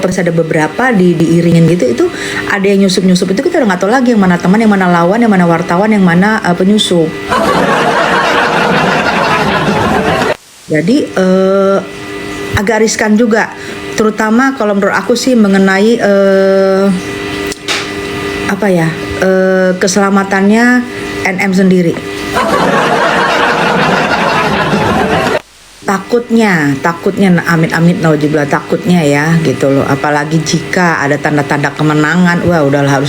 terus ada beberapa diiringin gitu, itu ada yang nyusup itu kita udah nggak tahu lagi yang mana teman, yang mana lawan, yang mana wartawan, yang mana penyusup. Jadi agak riskan juga, terutama kalau menurut aku sih mengenai keselamatannya NM sendiri. Takutnya amit-amit nauzubillah, takutnya ya gitu loh, apalagi jika ada tanda-tanda kemenangan, wah udahlah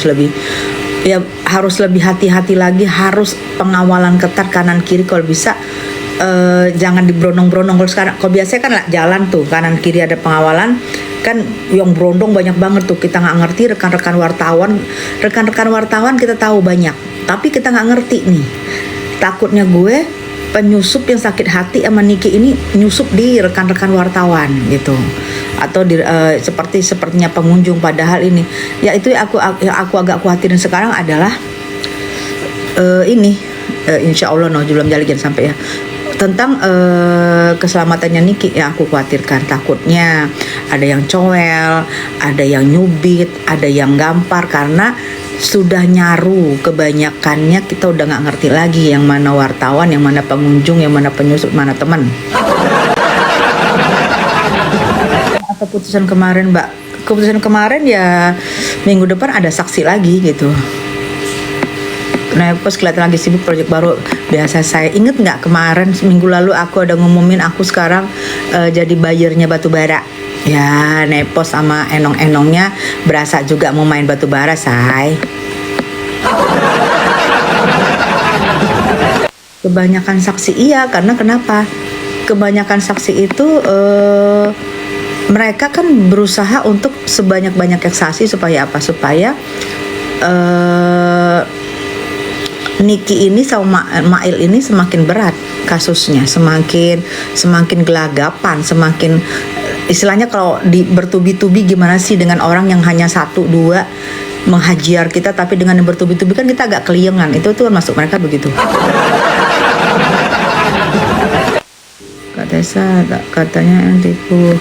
harus lebih hati-hati lagi, harus pengawalan ketat kanan kiri kalau bisa. Jangan diberondong-berondong. Kalau biasanya kan lah jalan tuh kanan kiri ada pengawalan, kan yang berondong banyak banget tuh, kita nggak ngerti. Rekan-rekan wartawan kita tahu banyak, tapi kita nggak ngerti nih. Takutnya gue penyusup yang sakit hati sama Niki ini nyusup di rekan-rekan wartawan gitu, atau sepertinya pengunjung. Padahal ini ya itu yang aku agak khawatirin sekarang adalah insya Allah belum jangan sampai ya, tentang keselamatannya Niki ya aku khawatirkan. Takutnya ada yang coel, ada yang nyubit, ada yang gampar, karena sudah nyaru kebanyakannya, kita udah nggak ngerti lagi yang mana wartawan, yang mana pengunjung, yang mana penyusup, mana teman. Apa putusan kemarin, Mbak? Keputusan kemarin ya minggu depan ada saksi lagi gitu. Nah, pas kelihatan lagi sibuk proyek baru. Biasa saya inget nggak kemarin minggu lalu aku ada ngumumin aku sekarang jadi buyernya batubara. Ya, Nepos sama enong-enongnya berasa juga mau main batubara, say. Kebanyakan saksi iya, karena kenapa? Kebanyakan saksi itu mereka kan berusaha untuk sebanyak-banyaknya saksi supaya apa? Supaya Niki ini sama Mail ini semakin berat kasusnya, semakin gelagapan, semakin istilahnya kalau bertubi-tubi gimana sih dengan orang yang hanya 1-2 menghajar kita, tapi dengan yang bertubi-tubi kan kita agak keliengan. Itu tuh masuk mereka begitu. Kak Tessa katanya yang tipu,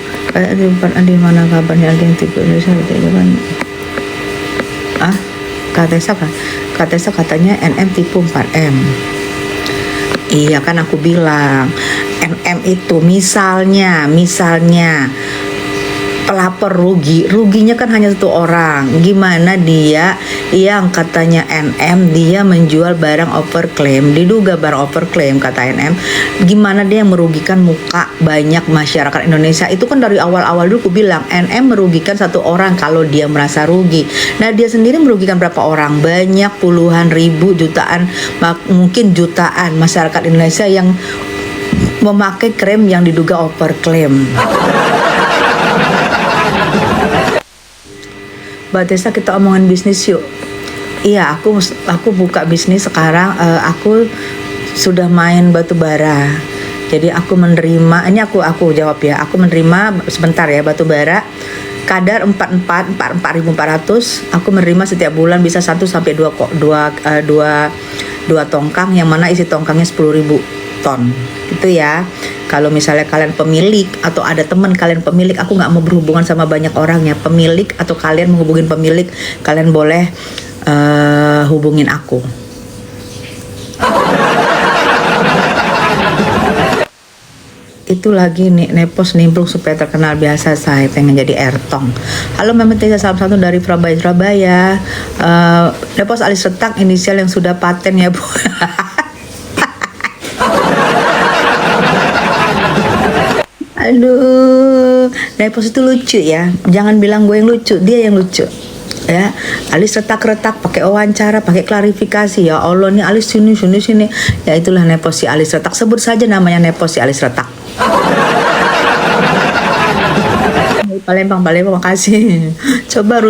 di mana kabarnya ada yang tipu Indonesia gitu kan? Kak Tessa katanya NM tipu 4M. Iya kan aku bilang NM itu misalnya pelapor ruginya kan hanya satu orang. Gimana dia yang katanya NM dia menjual barang overclaim, diduga barang overclaim kata NM, gimana dia merugikan muka banyak masyarakat Indonesia. Itu kan dari awal-awal dulu aku bilang NM merugikan satu orang kalau dia merasa rugi. Nah dia sendiri merugikan berapa orang? Banyak, puluhan ribu, jutaan, mungkin jutaan masyarakat Indonesia yang memakai krim yang diduga overclaim. Mbak Tessa, kita omongin bisnis yuk. Iya, aku buka bisnis sekarang. Aku sudah main batu bara. Jadi aku menerima, ini aku jawab ya. Aku menerima sebentar ya, batu bara kadar 4.400. Aku menerima setiap bulan bisa 1 sampai 2 tongkang, yang mana isi tongkangnya 10.000 ton. Itu ya. Kalau misalnya kalian pemilik atau ada teman kalian pemilik, aku nggak mau berhubungan sama banyak orang ya. Pemilik atau kalian menghubungin pemilik, kalian boleh hubungin aku. Itu lagi nih Nepos nimbrung supaya terkenal. Biasa saya pengen jadi Ertong. Halo Mehmet Tessa, salam satu dari Surabaya. Nepos alis retak inisial yang sudah paten ya Bu. Aduh, Nepos itu lucu ya. Jangan bilang gue yang lucu, dia yang lucu. Ya, alis retak-retak, pakai wawancara, pakai klarifikasi. Ya Allah, nih alis sini. Ya itulah Nepos si alis retak. Sebut saja namanya Nepos si alis retak. Palembang, makasih. Coba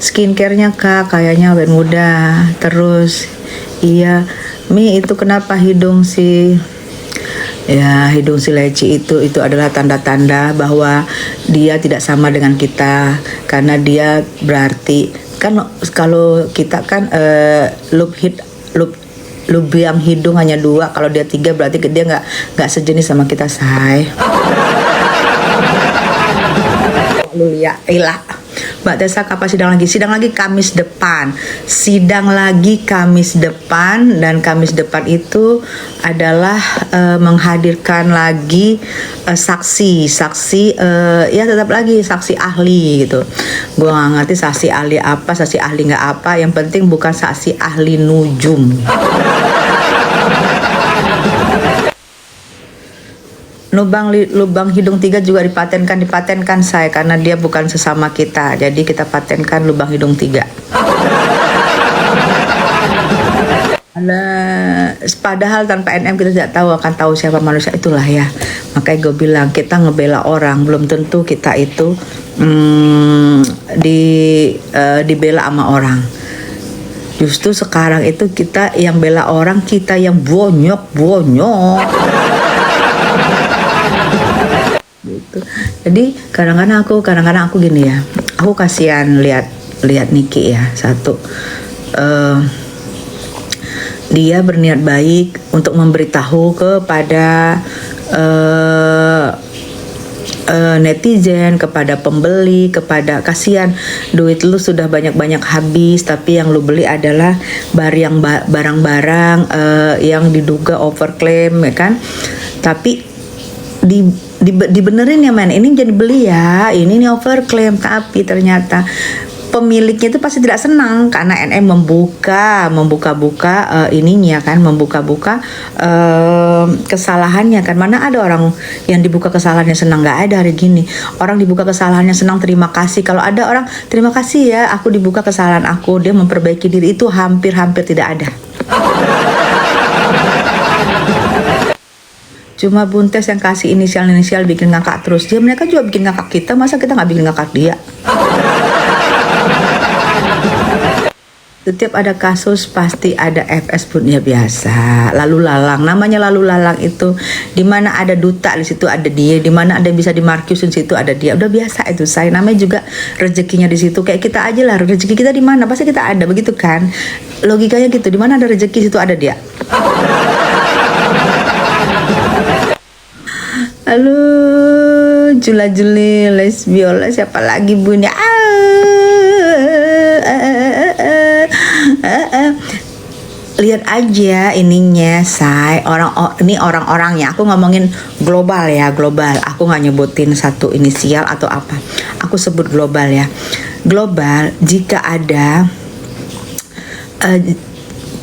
skincare-nya Kak, kayaknya awet muda. Terus, iya. Mi, itu kenapa hidung si leci itu adalah tanda-tanda bahwa dia tidak sama dengan kita, karena dia berarti kan kalau kita kan loop lubang hidung hanya dua, kalau dia tiga berarti dia nggak sejenis sama kita, say. Lu ya, ilah. Mbak Tessa kapan sidang lagi? Sidang lagi Kamis depan. Sidang lagi Kamis depan, dan Kamis depan itu adalah menghadirkan lagi saksi ya tetap lagi saksi ahli gitu. Gue nggak ngerti saksi ahli apa, saksi ahli nggak apa. Yang penting bukan saksi ahli nujum. Lubang hidung tiga juga dipatenkan saya, karena dia bukan sesama kita, jadi kita patenkan lubang hidung tiga. Padahal tanpa NM kita tidak akan tahu siapa manusia, itulah ya. Makanya gue bilang kita ngebela orang belum tentu kita itu dibela sama orang. Justru sekarang itu kita yang bela orang, kita yang bonyok. Gitu. Jadi kadang-kadang aku gini ya, aku kasihan lihat Niki ya. Satu, dia berniat baik untuk memberitahu kepada netizen, kepada pembeli, kepada kasihan duit lu sudah banyak habis, tapi yang lu beli adalah barang-barang yang diduga overclaim, ya kan? Tapi dibenerin ya, men, ini jadi beli ya, ini nih overclaim, tapi ternyata pemiliknya itu pasti tidak senang karena NM membuka ininya kan, membuka kesalahannya kan. Mana ada orang yang dibuka kesalahannya senang? Nggak ada hari gini. Orang dibuka kesalahannya senang, terima kasih. Kalau ada orang terima kasih ya, aku dibuka kesalahan aku, dia memperbaiki diri, itu hampir tidak ada. Cuma Buntes yang kasih inisial bikin ngakak terus. Dia mereka juga bikin ngakak kita, masa kita nggak bikin ngakak dia? Setiap ada kasus pasti ada FS pun, ya biasa. Lalu lalang, namanya lalu lalang itu, di mana ada duta di situ ada dia, di mana ada bisa dimarkusin situ ada dia. Udah biasa itu, saya namanya juga rezekinya di situ. Kayak kita aja lah, rezeki kita di mana pasti kita ada, begitu kan? Logikanya gitu, di mana ada rezeki situ ada dia. Halo, Jula-Juli, Lesbiola, siapa lagi Bunda? Lihat aja ininya, say. Ini orang-orangnya. Aku ngomongin global ya, global. Aku nggak nyebutin satu inisial atau apa. Aku sebut global ya. Global, jika ada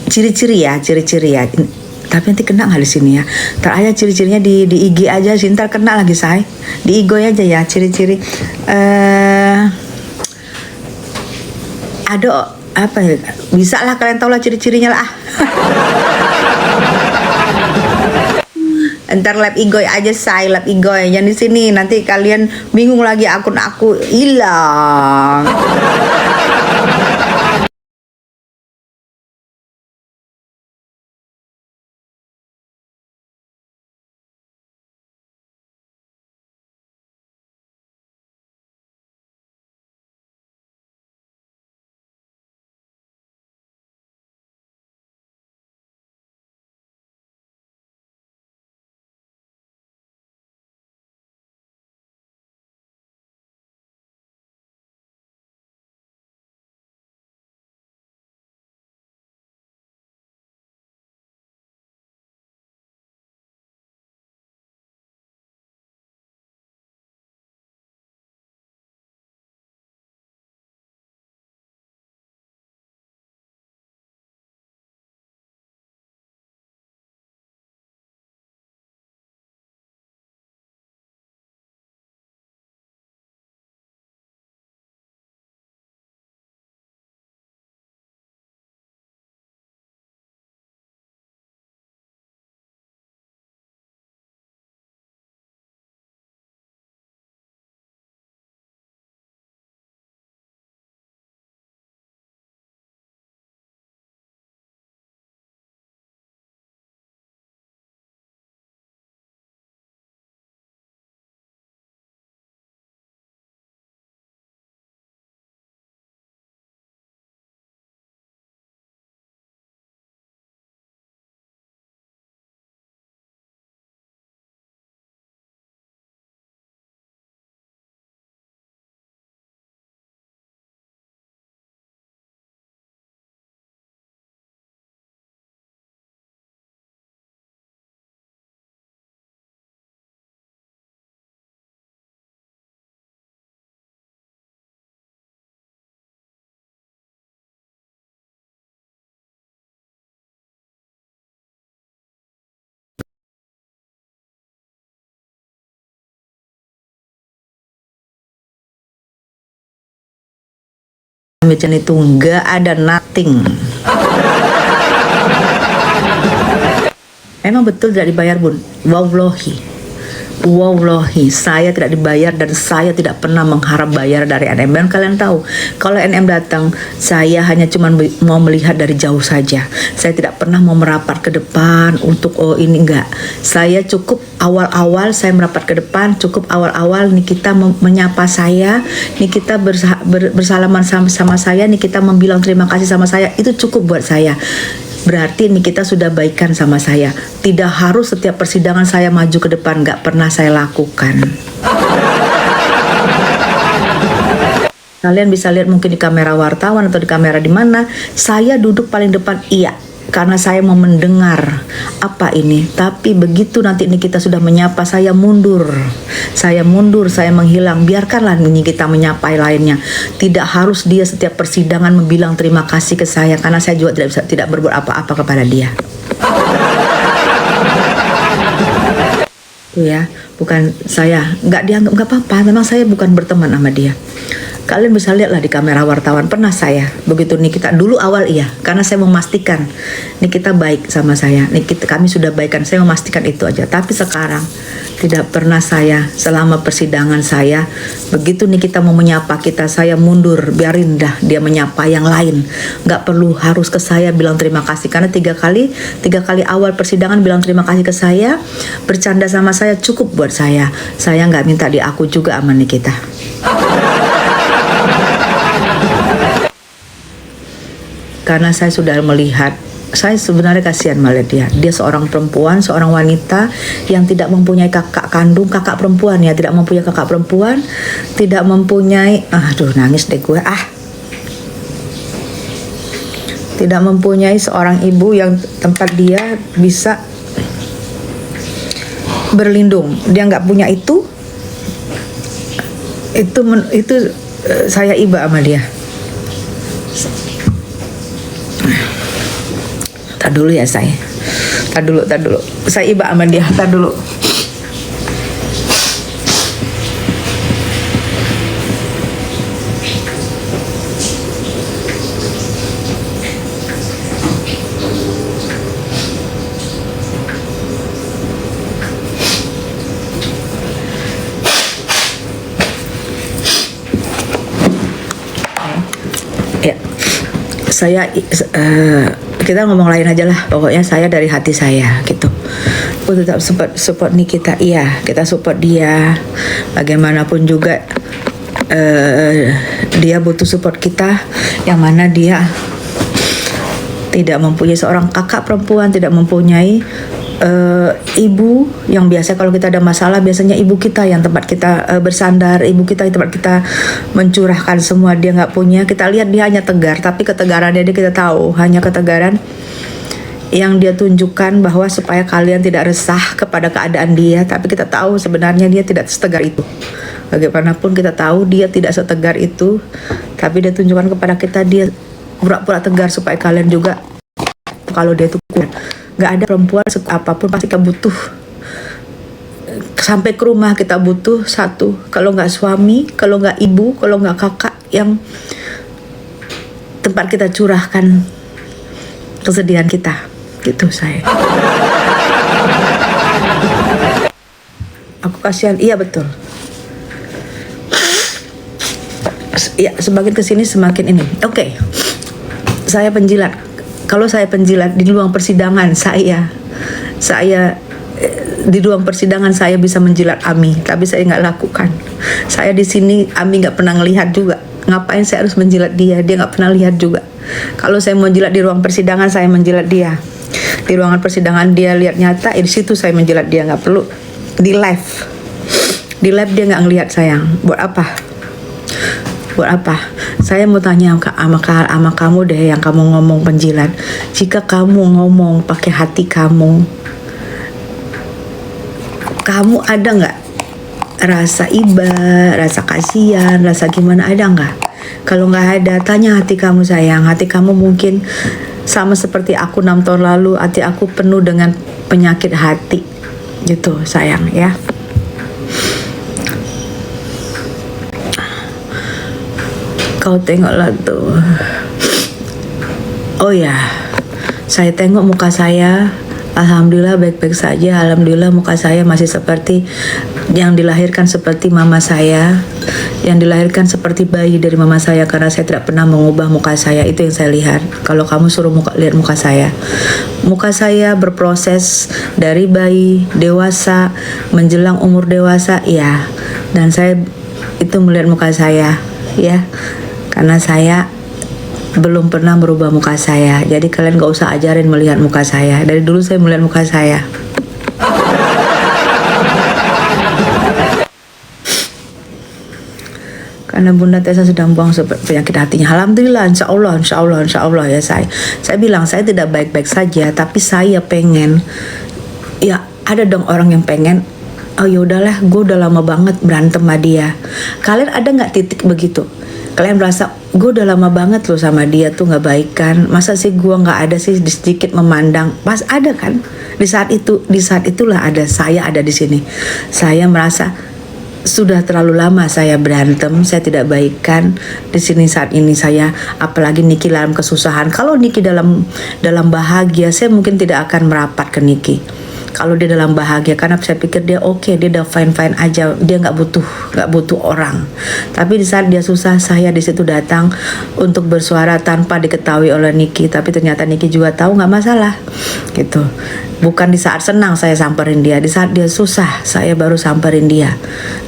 ciri-ciri ya. Tapi nanti kena nggak di sini ya? Ntar aja ciri-cirinya di IG aja sih, ntar kena lagi, say. Di IG aja ya ciri-ciri. Ada apa ya? Bisa lah kalian tahu lah ciri-cirinya lah. Ntar lab igoy aja, say, lab igoy. Jangan di sini, nanti kalian bingung lagi, akun aku hilang. Mirjan itu nggak ada nothing. Memang betul tidak dibayar, Bun. Wallahi, saya tidak dibayar dan saya tidak pernah mengharap bayar dari NM. Dan kalian tahu, kalau NM datang, saya hanya cuma mau melihat dari jauh saja. Saya tidak pernah mau merapat ke depan untuk ini enggak. Saya cukup awal-awal saya merapat ke depan, cukup awal-awal Nikita menyapa saya, Nikita bersalaman sama saya, Nikita membilang terima kasih sama saya, itu cukup buat saya. Berarti Nikita sudah baikan sama saya. Tidak harus setiap persidangan saya maju ke depan, nggak pernah saya lakukan. Kalian bisa lihat mungkin di kamera wartawan atau di kamera di mana, saya duduk paling depan, iya. Karena saya mau mendengar apa ini. Tapi begitu nanti Nikita sudah menyapa, saya mundur. Saya menghilang. Biarkanlah Nikita menyapa lainnya. Tidak harus dia setiap persidangan membilang terima kasih ke saya, karena saya juga tidak berbuat apa-apa kepada dia. Tuh ya, bukan saya nggak dianggap nggak apa-apa. Memang saya bukan berteman sama dia. Kalian bisa lihatlah di kamera wartawan, pernah saya begitu Nikita dulu awal iya, karena saya memastikan Nikita baik sama saya, kami sudah baikan, saya memastikan itu aja. Tapi sekarang tidak pernah saya selama persidangan saya, begitu Nikita mau menyapa kita, saya mundur, biarin dah dia menyapa yang lain, nggak perlu harus ke saya bilang terima kasih, karena tiga kali awal persidangan bilang terima kasih ke saya, bercanda sama saya, cukup buat saya nggak minta diaku juga sama Nikita. Karena saya sudah melihat, saya sebenarnya kasihan melihat dia seorang perempuan, seorang wanita yang tidak mempunyai kakak kandung, kakak perempuan ya, tidak mempunyai kakak perempuan, tidak mempunyai, aduh nangis deh gue, tidak mempunyai seorang ibu yang tempat dia bisa berlindung, dia nggak punya itu saya iba sama dia. Tak dulu ya saya. Tak dulu. Saya iba sama dia. Tak dulu. Ya. Kita ngomong lain aja lah, pokoknya saya dari hati saya gitu. Aku tetap support Nikita, iya kita support dia. Bagaimanapun juga dia butuh support kita, yang mana dia tidak mempunyai seorang kakak perempuan, tidak mempunyai ibu yang biasa kalau kita ada masalah biasanya ibu kita yang tempat kita bersandar, ibu kita yang tempat kita mencurahkan semua, dia nggak punya. Kita lihat dia hanya tegar, tapi ketegarannya dia kita tahu hanya ketegaran yang dia tunjukkan bahwa supaya kalian tidak resah kepada keadaan dia, tapi kita tahu sebenarnya dia tidak setegar itu. Bagaimanapun kita tahu dia tidak setegar itu, tapi dia tunjukkan kepada kita dia pura-pura tegar supaya kalian juga kalau dia itu kuat. Gak ada perempuan apapun pasti kita butuh, sampai ke rumah kita butuh satu, kalau nggak suami, kalau nggak ibu, kalau nggak kakak yang tempat kita curahkan kesedihan kita gitu. Saya aku kasihan, iya betul ya, semakin kesini semakin ini. Oke. Saya penjilat. Kalau saya penjilat di ruang persidangan, saya di ruang persidangan saya bisa menjilat Ami, tapi saya nggak lakukan. Saya di sini Ami nggak pernah ngelihat juga. Ngapain saya harus menjilat dia? Dia nggak pernah lihat juga. Kalau saya mau jilat di ruang persidangan, saya menjilat dia. Di ruangan persidangan dia lihat nyata, di situ saya menjilat dia, nggak perlu di live. Di live dia nggak ngelihat sayang. Buat apa? Saya mau tanya sama kamu deh, yang kamu ngomong penjilat. Jika kamu ngomong pakai hati kamu ada nggak rasa iba, rasa kasihan, rasa gimana, ada nggak? Kalau nggak ada, tanya hati kamu sayang. Hati kamu mungkin sama seperti aku 6 tahun lalu, hati aku penuh dengan penyakit hati gitu sayang ya. kau tengoklah tuh. Oh ya, saya tengok muka saya, alhamdulillah baik-baik saja. Alhamdulillah muka saya masih seperti yang dilahirkan, seperti mama saya, yang dilahirkan seperti bayi dari mama saya, karena saya tidak pernah mengubah muka saya. Itu yang saya lihat. Kalau kamu suruh lihat muka saya berproses dari bayi, dewasa, menjelang umur dewasa, ya. Dan saya itu melihat muka saya, ya, karena saya belum pernah merubah muka saya. Jadi kalian gak usah ajarin melihat muka saya. Dari dulu saya melihat muka saya. Karena Bunda Tessa sedang buang penyakit hatinya. Alhamdulillah, insya Allah ya saya. Saya bilang saya tidak baik-baik saja, tapi saya pengen. Ya ada dong orang yang pengen. Oh yaudahlah, gue udah lama banget berantem sama dia. Kalian ada nggak titik begitu? Kalian merasa gue udah lama banget loh sama dia tuh nggak baikan. Masa sih gue nggak ada sih sedikit memandang? Pas ada kan? Di saat itulah saya ada di sini. Saya merasa sudah terlalu lama saya berantem, saya tidak baikan. Di sini saat ini saya, apalagi Niki dalam kesusahan. Kalau Niki dalam bahagia, saya mungkin tidak akan merapat ke Niki. Kalau dia dalam bahagia, karena saya pikir dia oke, dia udah fine aja, dia nggak butuh orang. Tapi di saat dia susah, saya di situ datang untuk bersuara tanpa diketahui oleh Niki. Tapi ternyata Niki juga tahu, nggak masalah, gitu. Bukan di saat senang saya samperin dia, di saat dia susah saya baru samperin dia,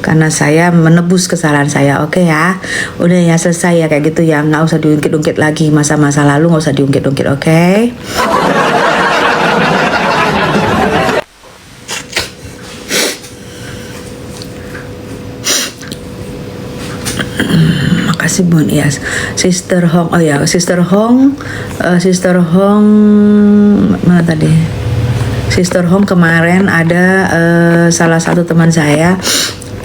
karena saya menebus kesalahan saya. Oke ya, udah ya selesai ya kayak gitu ya, nggak usah diungkit-ungkit lagi masa-masa lalu, nggak usah diungkit-ungkit, oke? Makasih Bun. Ya, Sister Hong. Oh ya, Sister Hong mana tadi? Sister Hong kemarin ada salah satu teman saya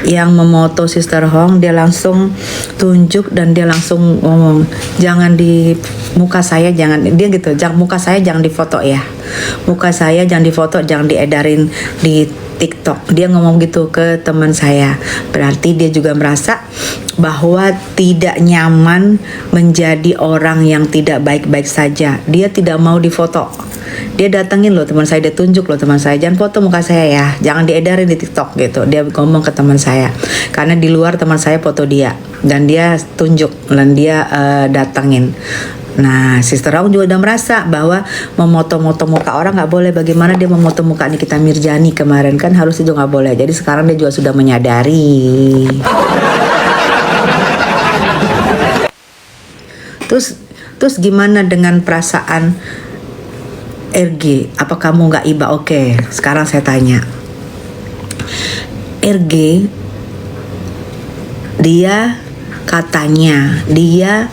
yang memoto Sister Hong. Dia langsung tunjuk dan dia langsung ngomong, jangan di muka saya, jangan, dia gitu, muka saya jangan difoto ya, muka saya jangan difoto, jangan diedarin di TikTok. Dia ngomong gitu ke teman saya. Berarti dia juga merasa bahwa tidak nyaman menjadi orang yang tidak baik-baik saja. Dia tidak mau difoto. Dia datengin loh teman saya, dia tunjuk loh teman saya, jangan foto muka saya ya, jangan diedarin di TikTok gitu. Dia ngomong ke teman saya, karena di luar teman saya foto dia dan dia tunjuk dan dia datengin. Nah, Sister Hong juga udah merasa bahwa memoto-moto muka orang nggak boleh. Bagaimana dia memoto muka Nikita Mirzani kemarin, kan harus itu nggak boleh. Jadi sekarang dia juga sudah menyadari. Terus gimana dengan perasaan RG? Apa kamu nggak iba? Oke, sekarang saya tanya. RG, dia katanya dia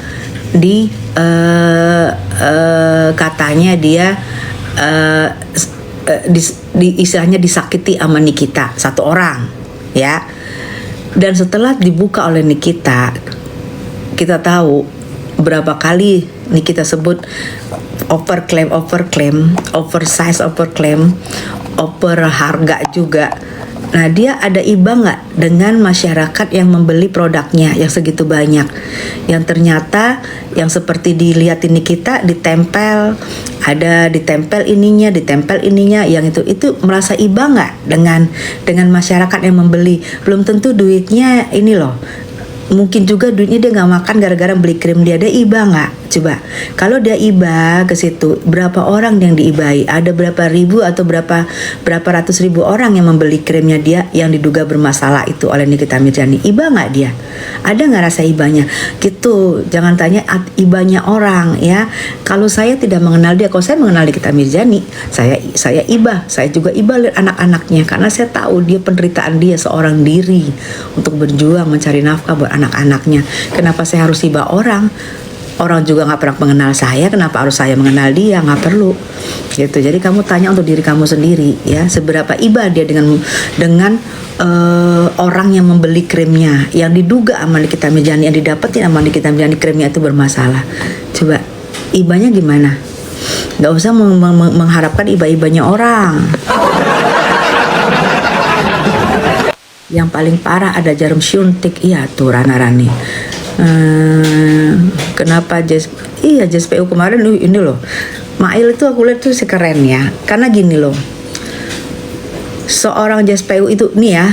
istilahnya disakiti sama Nikita, satu orang ya. Dan setelah dibuka oleh Nikita, kita tahu berapa kali Nikita sebut overclaim, oversize, over harga juga. Nah, dia ada iba nggak dengan masyarakat yang membeli produknya yang segitu banyak, yang ternyata yang seperti dilihatin Nikita ditempel, ada ditempel ininya, yang itu merasa iba nggak dengan masyarakat yang membeli? Belum tentu duitnya ini loh. Mungkin juga duitnya dia nggak makan gara-gara beli krim dia iba nggak? Coba, kalau dia iba ke situ, berapa orang yang diibai? Ada berapa ribu atau berapa ratus ribu orang yang membeli krimnya dia yang diduga bermasalah itu oleh Nikita Mirzani? Iba nggak dia? Ada nggak rasa ibanya? Gitu, jangan tanya ibanya orang ya. Kalau saya tidak mengenal dia, kalau saya mengenal Nikita Mirzani, saya iba, saya juga iba lihat anak-anaknya, karena saya tahu dia penderitaan dia seorang diri untuk berjuang mencari nafkah buat anak-anaknya. Kenapa saya harus iba orang? Orang juga nggak pernah mengenal saya, kenapa harus saya mengenal dia? Nggak perlu gitu. Jadi kamu tanya untuk diri kamu sendiri ya, seberapa iba dia dengan orang yang membeli krimnya, yang diduga sama Nikita Mirzani, yang didapetin sama Nikita Mirzani krimnya itu bermasalah. Coba ibanya gimana? Nggak usah mengharapkan iba-ibanya orang. Yang paling parah ada jarum suntik, iya tuh Rana Rani. Kenapa iya JSPU kemarin ini loh, Mail itu aku lihat tuh sekeren ya, karena gini loh, seorang JSPU itu nih ya,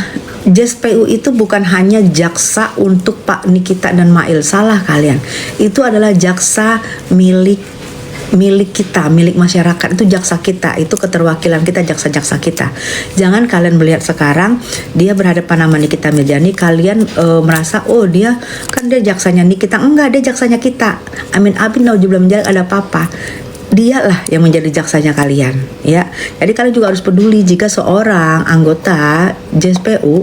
JSPU itu bukan hanya jaksa untuk Pak Nikita dan Mail, salah kalian, itu adalah jaksa milik kita, milik masyarakat, itu jaksa kita, itu keterwakilan kita, jaksa-jaksa kita. Jangan kalian melihat sekarang dia berhadapan sama Nikita Mirzani, kalian merasa oh dia jaksanya Nikita, enggak, dia jaksanya kita. Amin nauzubillah min dzalik, ada apa-apa. Dialah yang menjadi jaksanya kalian, ya. Jadi kalian juga harus peduli jika seorang anggota JSPU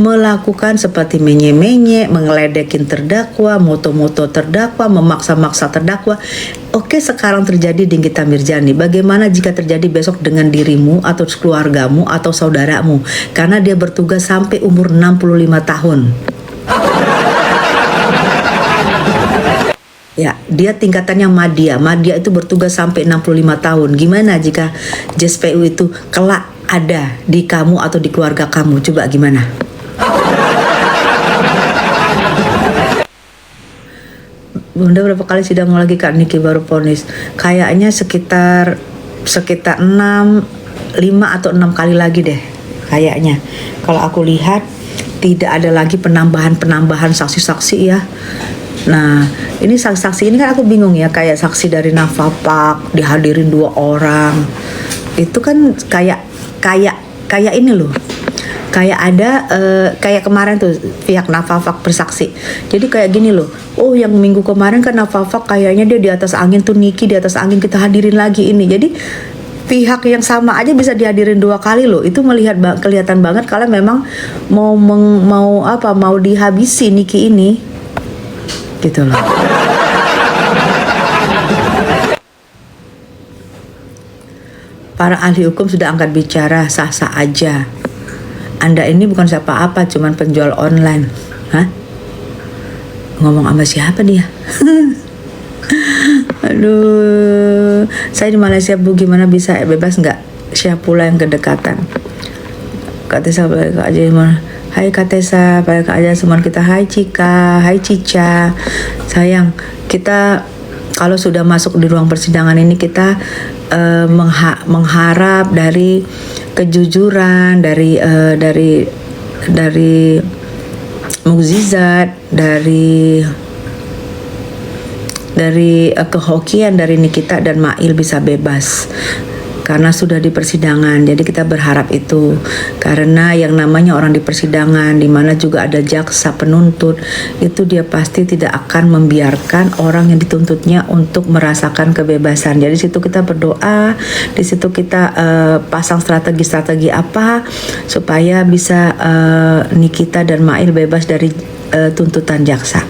melakukan seperti menye-menye, mengeledekin terdakwa, moto-moto terdakwa, memaksa-maksa terdakwa. Oke, sekarang terjadi di Nikita Mirzani. Bagaimana jika terjadi besok dengan dirimu atau keluargamu atau saudaramu? Karena dia bertugas sampai umur 65 tahun. Ya, dia tingkatannya madya. Madya itu bertugas sampai 65 tahun. Gimana jika JSPU itu kelak ada di kamu atau di keluarga kamu? Coba gimana? Bunda berapa kali sidang lagi Kak Niki baru vonis? Kayaknya sekitar 5 atau 6 kali lagi deh. Kayaknya. Kalau aku lihat tidak ada lagi penambahan saksi-saksi ya. Nah, ini saksi-saksi ini kan aku bingung ya, kayak saksi dari Navapak dihadirin 2 orang. Itu kan kayak ini loh. Kayak ada kayak kemarin tuh pihak Navapak bersaksi. Jadi kayak gini loh. Oh, yang minggu kemarin kan Navapak kayaknya dia di atas angin tuh, Niki di atas angin, kita hadirin lagi ini. Jadi pihak yang sama aja bisa dihadirin 2 kali loh. Itu kelihatan banget kalau memang mau dihabisi Niki ini. Gitu loh. Para ahli hukum sudah angkat bicara, sah-sah aja. Anda ini bukan siapa-apa, cuman penjual online. Hah? Ngomong sama siapa dia? Aduh, saya di Malaysia Bu, gimana bisa bebas nggak? Siapa pula yang kedekatan? Kata saya aja gimana? Hai Katesa, balik aja semua kita. Hai Cika, hai Cica. Sayang, kita kalau sudah masuk di ruang persidangan ini kita mengharap dari kejujuran, dari mukjizat, dari kehokian dari Nikita dan Mail bisa bebas. Karena sudah di persidangan, jadi kita berharap itu. Karena yang namanya orang di persidangan, di mana juga ada jaksa penuntut, itu dia pasti tidak akan membiarkan orang yang dituntutnya untuk merasakan kebebasan. Jadi situ kita berdoa, di situ kita pasang strategi apa supaya bisa Nikita dan Mail bebas dari tuntutan jaksa.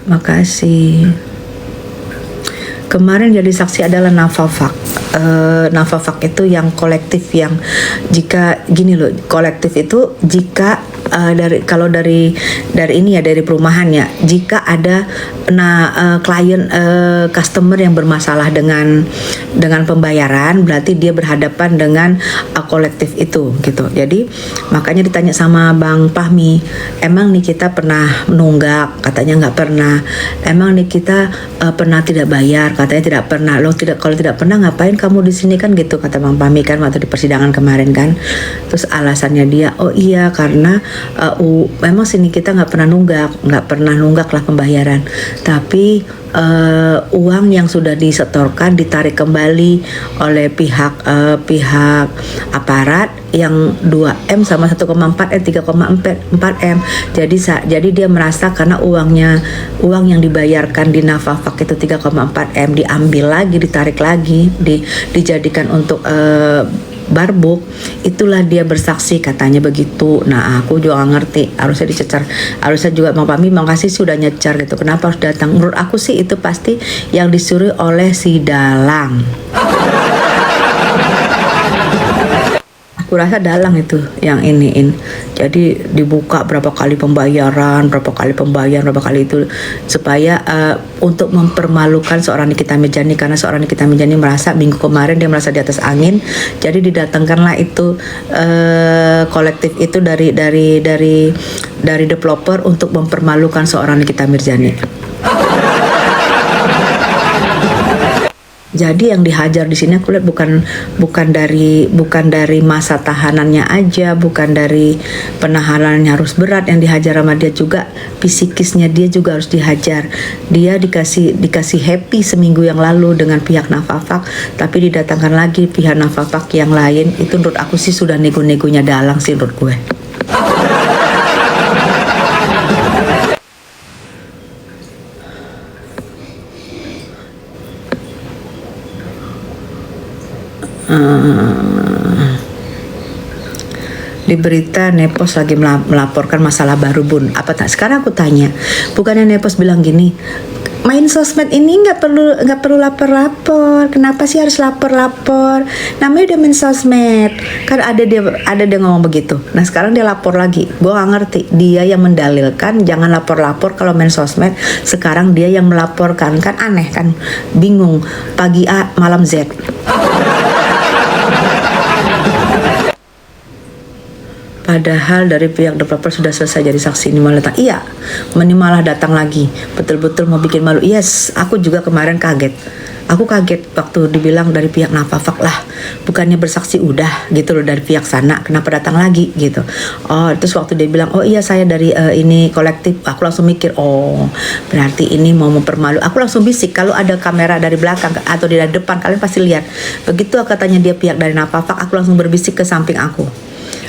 Makasih. Kemarin jadi saksi adalah Navapak. Navapak itu yang kolektif, yang jika gini loh, kolektif itu jika dari ini ya, dari perumahan ya, jika ada klien customer yang bermasalah dengan pembayaran, berarti dia berhadapan dengan kolektif itu gitu. Jadi makanya ditanya sama Bang Fahmi, emang nih kita pernah menunggak? Katanya nggak pernah. Emang nih kita pernah tidak bayar? Katanya tidak pernah. Loh, kalau tidak pernah ngapain kamu di sini kan gitu, kata Bang Fahmi kan waktu di persidangan kemarin kan. Terus alasannya dia, oh iya karena memang sini kita nggak pernah nunggak lah pembayaran, tapi uang yang sudah disetorkan ditarik kembali oleh pihak aparat yang 2M sama 1,4 3,4 M. Jadi dia merasa karena uang yang dibayarkan di Navapak itu 3,4 M diambil lagi, ditarik lagi, dijadikan untuk barbuk, itulah dia bersaksi, katanya begitu. Nah, aku juga gak ngerti, harusnya dicecar, harusnya juga Bang Fahmi makasih sudah nyecar gitu, kenapa harus datang. Menurut aku sih itu pasti yang disuruh oleh si dalang. kurasa dalang itu yang iniin. Jadi dibuka berapa kali pembayaran, berapa kali itu supaya untuk mempermalukan seorang Nikita Mirzani, karena seorang Nikita Mirzani merasa minggu kemarin dia merasa di atas angin. Jadi didatangkanlah itu kolektif itu dari developer untuk mempermalukan seorang Nikita Mirzani. Jadi yang dihajar di sini aku lihat bukan dari masa tahanannya aja, bukan dari penahanannya harus berat, yang dihajar sama dia juga psikisnya, dia juga harus dihajar. Dia dikasih happy seminggu yang lalu dengan pihak Nafafak, tapi didatangkan lagi pihak Nafafak yang lain. Itu menurut aku sih sudah nego-negonya dalang sih menurut gue. Di berita Nepos lagi melaporkan masalah baru bun. Apa tak? Sekarang aku tanya, bukannya Nepos bilang gini, main sosmed ini nggak perlu lapor-lapor. Kenapa sih harus lapor-lapor? Namanya udah main sosmed. Kan ada dia ngomong begitu. Nah sekarang dia lapor lagi. Gue nggak ngerti. Dia yang mendalilkan jangan lapor-lapor kalau main sosmed. Sekarang dia yang melaporkan, kan aneh kan? Bingung. Pagi A, malam Z. Padahal dari pihak developer sudah selesai jadi saksi, ini malah datang. Iya, ini malah datang lagi. Betul-betul mau bikin malu. Yes, aku juga kemarin kaget. Aku kaget waktu dibilang dari pihak Nafafak lah, bukannya bersaksi udah gitu loh dari pihak sana, kenapa datang lagi gitu. Oh, terus waktu dia bilang, oh iya saya dari ini kolektif, aku langsung mikir, oh berarti ini mau mempermalu. Aku langsung bisik, kalau ada kamera dari belakang atau dari depan kalian pasti lihat. Begitu katanya dia pihak dari Nafafak, aku langsung berbisik ke samping aku.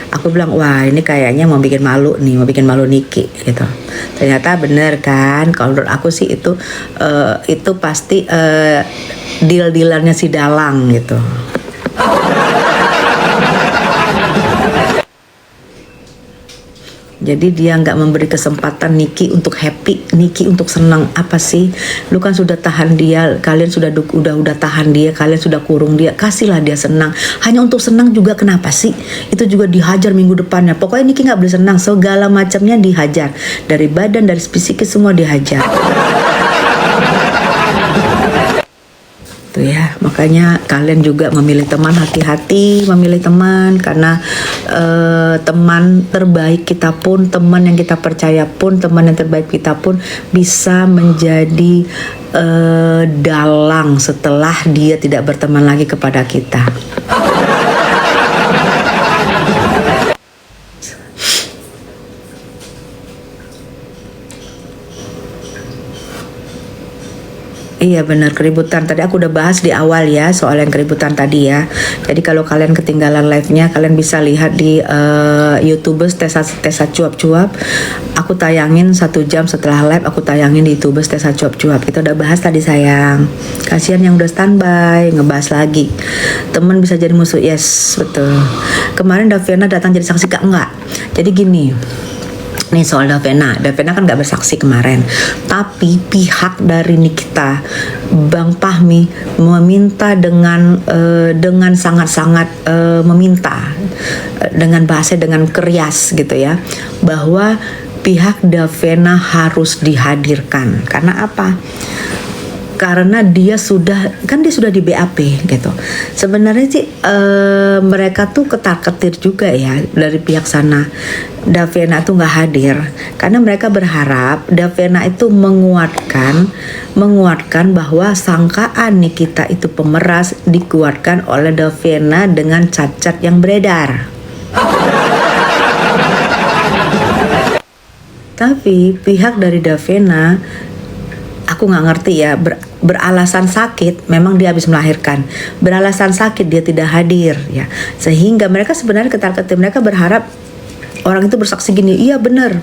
Aku bilang, wah ini kayaknya mau bikin malu nih, mau bikin malu Niki gitu. Ternyata bener kan, kalau menurut aku sih itu pasti deal-dealannya si dalang gitu. Jadi dia nggak memberi kesempatan Niki untuk happy, Niki untuk senang. Apa sih? Lu kan sudah tahan dia, kalian sudah udah tahan dia, kalian sudah kurung dia, kasihlah dia senang. Hanya untuk senang juga kenapa sih? Itu juga dihajar minggu depannya. Pokoknya Niki nggak boleh senang, segala macamnya dihajar. Dari badan, dari psikis semua dihajar. Tuh ya, makanya kalian juga memilih teman, hati-hati memilih teman, karena teman terbaik kita pun, teman yang kita percaya pun, teman yang terbaik kita pun bisa menjadi dalang setelah dia tidak berteman lagi kepada kita. Iya benar, keributan. Tadi aku udah bahas di awal ya soal yang keributan tadi ya. Jadi kalau kalian ketinggalan live-nya, kalian bisa lihat di YouTubers Tessa Cuap-Cuap. Aku tayangin 1 jam setelah live, aku tayangin di YouTubers Tessa Cuap-Cuap. Kita udah bahas tadi sayang. Kasihan yang udah standby, ngebahas lagi. Temen bisa jadi musuh, yes betul. Kemarin Daviana datang jadi saksi kak? Enggak. Jadi gini. Nih soal Davena kan nggak bersaksi kemarin, tapi pihak dari Nikita, Bang Fahmi meminta dengan sangat-sangat meminta dengan bahasa dengan kerias gitu ya, bahwa pihak Davena harus dihadirkan. Karena apa? Karena dia sudah di BAP gitu. Sebenarnya sih mereka tuh ketar-ketir juga ya dari pihak sana. Davena tuh nggak hadir karena mereka berharap Davena itu menguatkan bahwa sangkaan Nikita itu pemeras dikuatkan oleh Davena dengan cacat yang beredar. Tapi pihak dari Davena, aku nggak ngerti ya, beralasan sakit, memang dia habis melahirkan, beralasan sakit dia tidak hadir ya, sehingga mereka sebenarnya ketar-ketir, mereka berharap orang itu bersaksi gini, iya benar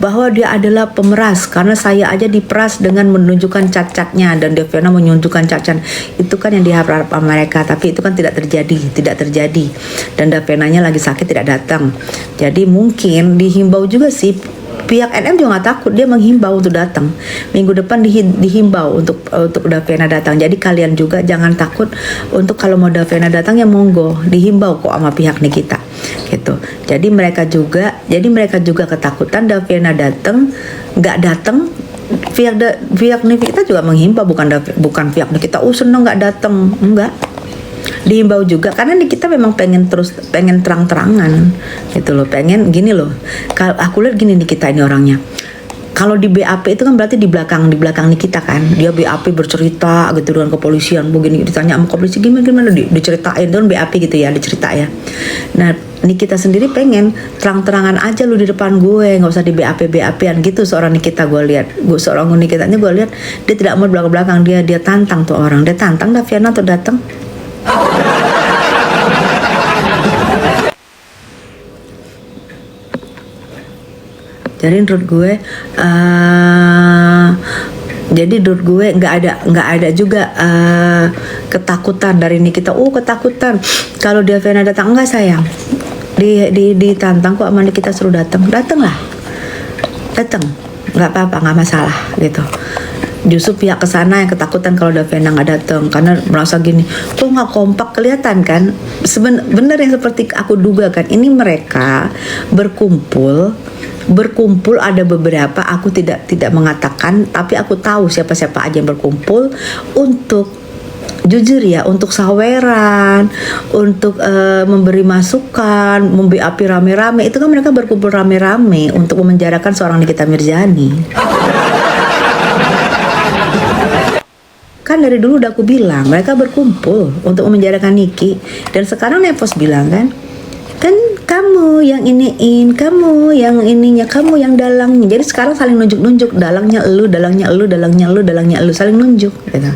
bahwa dia adalah pemeras karena saya aja diperas dengan menunjukkan cacatnya dan Davena menunjukkan cacat. Itu kan yang diharap mereka, tapi itu kan tidak terjadi dan Davenanya lagi sakit tidak datang. Jadi mungkin dihimbau juga sih pihak NM juga nggak takut, dia menghimbau untuk datang. Minggu depan dihimbau untuk Daviana datang. Jadi kalian juga jangan takut untuk kalau mau Daviana datang ya monggo, dihimbau kok sama pihak Nikita gitu. Jadi mereka juga ketakutan Daviana datang, nggak datang. Pihak Nikita juga menghimbau, bukan pihak Nikita seneng nggak datang, enggak, dihimbau juga karena kita memang pengen terang-terangan gitu loh, pengen gini loh. Kalau aku lihat gini nih, kita ini orangnya kalau di BAP itu kan berarti di belakang nih kita kan, dia BAP bercerita gitu dengan kepolisian begini, ditanya sama kepolisi gimana diceritain tuh BAP gitu ya, dicerita ya. Nah Nikita sendiri pengen terang-terangan aja lu di depan gue, nggak usah di BAP-an gitu. Seorang Nikita seorang Nikitanya gue lihat dia tidak mau belakang, dia tantang tuh orang, dia tantang Daviana tuh datang. Jadi menurut gue nggak ada juga ketakutan dari Nikita. Ketakutan kalau Daviana datang, enggak sayang, ditantang kok sama Nikita, suruh datang lah, datang, nggak apa-apa, nggak masalah gitu. Justru pihak kesana yang ketakutan kalau Daviana nggak datang, karena merasa gini, kok nggak kompak, kelihatan kan? Bener yang seperti aku duga kan, ini mereka berkumpul ada beberapa, aku tidak mengatakan, tapi aku tahu siapa aja yang berkumpul untuk, jujur ya, untuk saweran, untuk memberi masukan, memberi rame-rame. Itu kan mereka berkumpul rame-rame untuk memenjarakan seorang Nikita Mirzani. Kan dari dulu udah aku bilang mereka berkumpul untuk memenjarakan Niki, dan sekarang Nevos bilang kan kamu yang iniin, kamu yang ininya, kamu yang dalangnya. Jadi sekarang saling nunjuk-nunjuk, dalangnya elu, saling nunjuk gitu.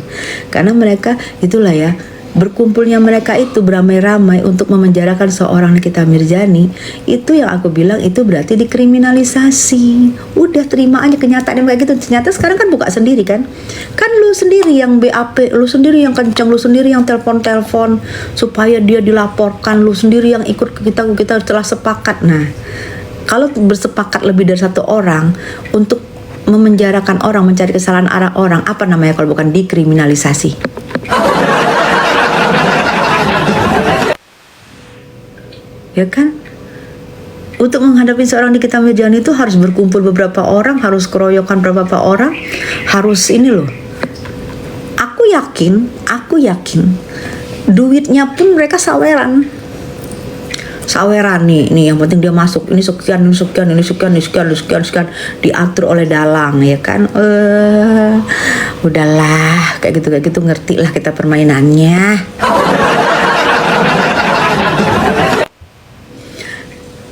Karena mereka itulah ya, berkumpulnya mereka itu beramai-ramai untuk memenjarakan seorang Nikita Mirzani. Itu yang aku bilang, itu berarti dikriminalisasi. Udah terima aja kenyataan kayak gitu. Ternyata sekarang kan buka sendiri kan lu sendiri yang BAP, lu sendiri yang kenceng, lu sendiri yang telepon supaya dia dilaporkan, lu sendiri yang ikut ke kita telah sepakat. Nah kalau bersepakat lebih dari satu orang untuk memenjarakan orang, mencari kesalahan arah orang, apa namanya kalau bukan dikriminalisasi? Ya kan? Untuk menghadapi seorang Nikita Mirzani itu harus berkumpul beberapa orang, harus keroyokan beberapa orang, harus ini loh. Aku yakin duitnya pun mereka saweran nih, yang penting dia masuk ini sekian, diatur oleh dalang ya kan. Udahlah kayak gitu ngerti lah kita permainannya.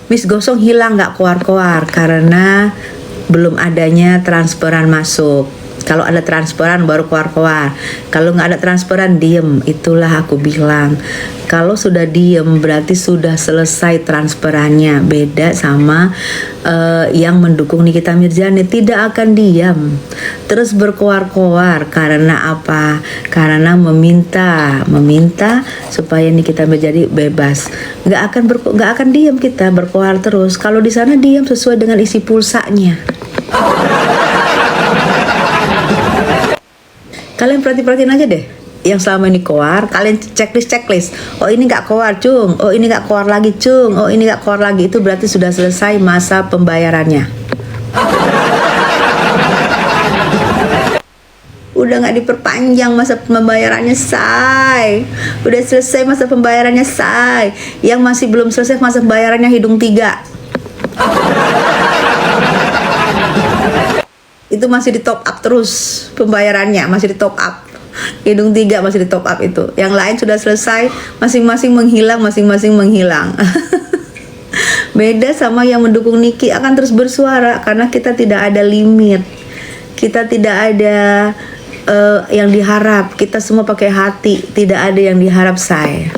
Miss Gosong hilang nggak keluar karena belum adanya transferan masuk. Kalau ada transferan baru keluar. Kalau nggak ada transferan diem. Itulah aku bilang. Kalau sudah diem berarti sudah selesai transferannya. Beda sama yang mendukung Nikita Mirzani, tidak akan diam. Terus berkoar-koar karena apa? Karena meminta supaya Nikita Mirzani bebas. Nggak akan diam kita berkoar terus. Kalau di sana diam sesuai dengan isi pulsanya. Kalian perhatiin aja deh yang selama ini koar, kalian checklist. Oh ini nggak koar cung, oh ini nggak koar lagi cung, oh ini nggak koar lagi. Itu berarti sudah selesai masa pembayarannya. Udah nggak diperpanjang masa pembayarannya, say. Udah selesai masa pembayarannya, say. Yang masih belum selesai masa pembayarannya hidung 3. Itu masih di top up terus pembayarannya, masih di top up. Hidung 3 masih di top up itu. Yang lain sudah selesai, masing-masing menghilang. Beda sama yang mendukung Niki, akan terus bersuara karena kita tidak ada limit. Kita tidak ada yang diharap. Kita semua pakai hati, tidak ada yang diharap, saya.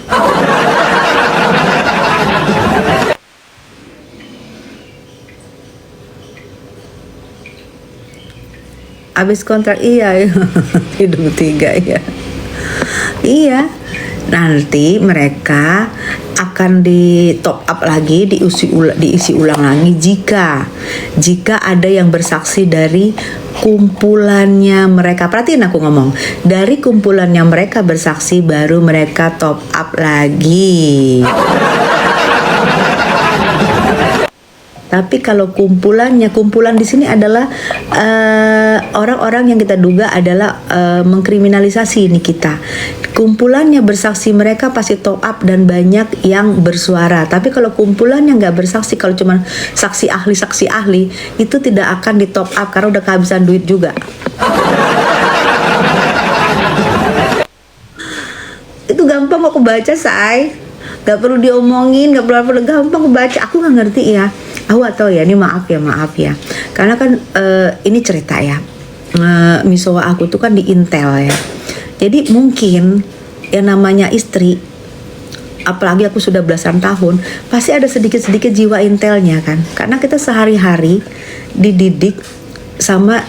Habis kontrak iya hidung 3 ya. Iya, nanti mereka akan di top up lagi, diisi ulang lagi jika ada yang bersaksi dari kumpulannya mereka. Perhatiin aku ngomong, dari kumpulannya mereka bersaksi baru mereka top up lagi. Tapi kalau kumpulan di sini adalah orang-orang yang kita duga adalah mengkriminalisasi ini kita. Kumpulannya bersaksi mereka pasti top up dan banyak yang bersuara. Tapi kalau kumpulannya nggak bersaksi, kalau cuma saksi ahli itu tidak akan di top up karena udah kehabisan duit juga. Itu gampang aku baca, say. Gak perlu diomongin, gak perlu gampang aku baca. Aku nggak ngerti ya. Aku gak tahu ya, ini maaf ya. Karena kan ini cerita ya. Misowa aku tuh kan di Intel ya. Jadi mungkin yang namanya istri, apalagi aku sudah belasan tahun, pasti ada sedikit-sedikit jiwa Intelnya kan. Karena kita sehari-hari dididik sama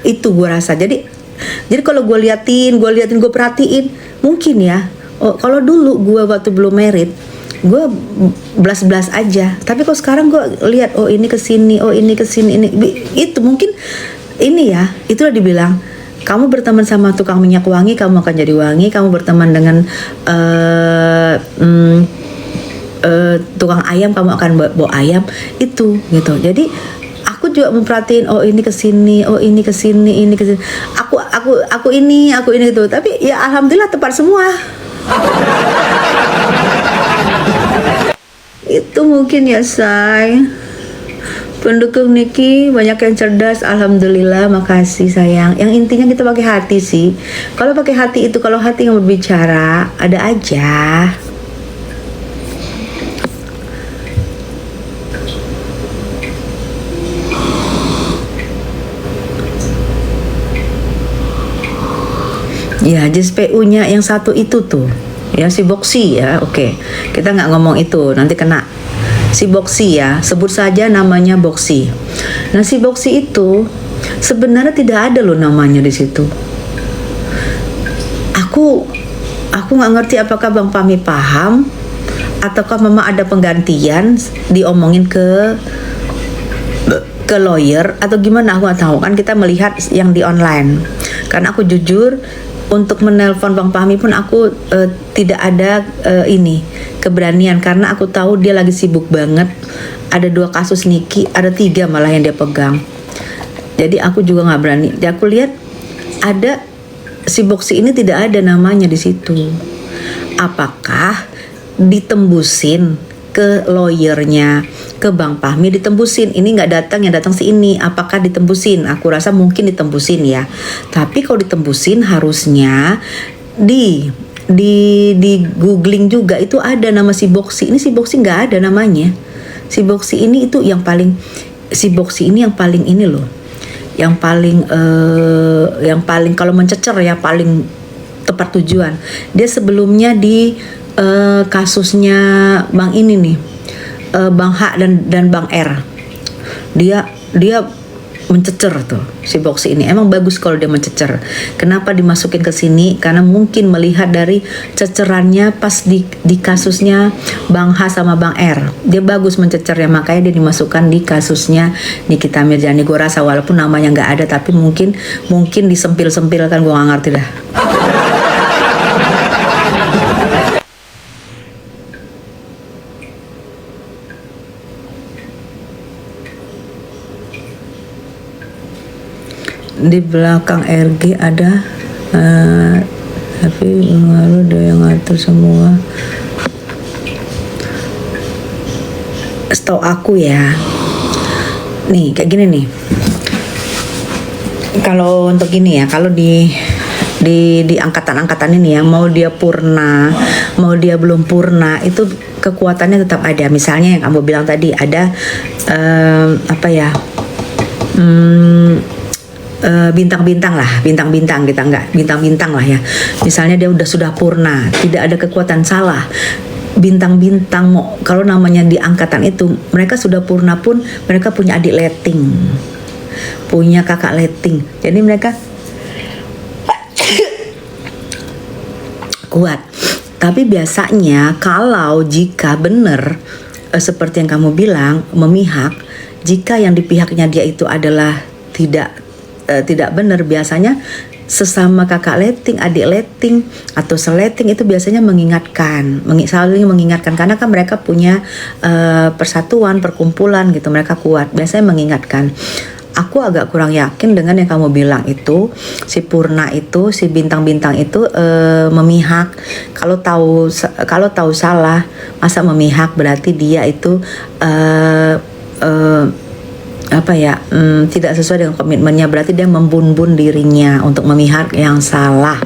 itu gue rasa. Jadi kalau gue liatin, gue perhatiin, mungkin ya. Oh, kalau dulu gue waktu belum married, gue belas-belas aja. Tapi kok sekarang gue lihat, oh ini kesini, ini itu mungkin ini ya. Itulah dibilang, kamu berteman sama tukang minyak wangi, kamu akan jadi wangi. Kamu berteman dengan tukang ayam, kamu akan bawa ayam. Itu gitu. Jadi aku juga memperhatiin, oh ini kesini, oh ini kesini. Aku ini gitu. Tapi ya alhamdulillah tepat semua. Itu mungkin ya, say. Pendukung Niki banyak yang cerdas, alhamdulillah, makasih sayang. Yang intinya kita pakai hati sih. Kalau pakai hati itu, kalau hati yang berbicara, ada aja. Ya, JIS PU-nya yang satu itu tuh, ya si Boksi ya, oke. Kita nggak ngomong itu, nanti kena. Si Boksi ya, sebut saja namanya Boksi. Nah si Boksi itu sebenarnya tidak ada loh namanya di situ. Aku nggak ngerti apakah Bang Fahmi paham, ataukah memang ada penggantian diomongin ke lawyer atau gimana, aku nggak tahu. Kan kita melihat yang di online. Karena aku jujur, untuk menelpon Bang Fahmi pun aku tidak ada keberanian, karena aku tahu dia lagi sibuk banget. Ada 2 kasus Niki, ada 3 malah yang dia pegang. Jadi aku juga nggak berani. Jadi aku lihat ada si Boksi ini tidak ada namanya di situ. Apakah ditembusin ke lawyernya, ke Bang Fahmi ditembusin? Ini nggak datang, yang datang si ini. Apakah ditembusin? Aku rasa mungkin ditembusin ya. Tapi kalau ditembusin harusnya di googling juga itu ada nama si Boksi. Ini si Boksi nggak ada namanya. Si Boksi ini itu yang paling, si Boksi ini yang paling ini loh, yang paling kalau mencecer ya, paling tepat tujuan. Dia sebelumnya di kasusnya Bang ini nih, Bang H dan Bang R. Dia mencecer tuh si Boksi ini. Emang bagus kalau dia mencecer. Kenapa dimasukin ke sini? Karena mungkin melihat dari cecerannya pas di kasusnya Bang H sama Bang R. Dia bagus mencecernya, makanya dia dimasukkan di kasusnya Nikita Mirzani. Gue rasa walaupun namanya nggak ada, tapi mungkin disempil-sempil kan, gue nggak ngerti dah. Di belakang RG ada tapi lalu ada yang ngatur semua. Setahu aku ya, nih kayak gini nih. Kalau untuk gini ya, kalau di angkatan-angkatan ini ya, mau dia purna, mau dia belum purna, itu kekuatannya tetap ada. Misalnya yang kamu bilang tadi ada bintang-bintang lah, bintang-bintang kita nggak bintang-bintang lah ya. Misalnya dia sudah purna, tidak ada kekuatan, salah. Bintang-bintang kalau namanya di angkatan itu, mereka sudah purna pun mereka punya adik letting, punya kakak letting. Jadi mereka kuat. Tapi biasanya kalau jika benar seperti yang kamu bilang memihak, jika yang di pihaknya dia itu adalah tidak benar, biasanya sesama kakak letting, adik letting atau seleting itu biasanya saling mengingatkan karena kan mereka punya persatuan, perkumpulan gitu, mereka kuat, biasanya mengingatkan. Aku agak kurang yakin dengan yang kamu bilang itu, si Purna itu, si bintang-bintang itu memihak. Kalau tahu salah, masa memihak, berarti dia itu tidak sesuai dengan komitmennya, berarti dia membun-bun dirinya untuk memihak yang salah.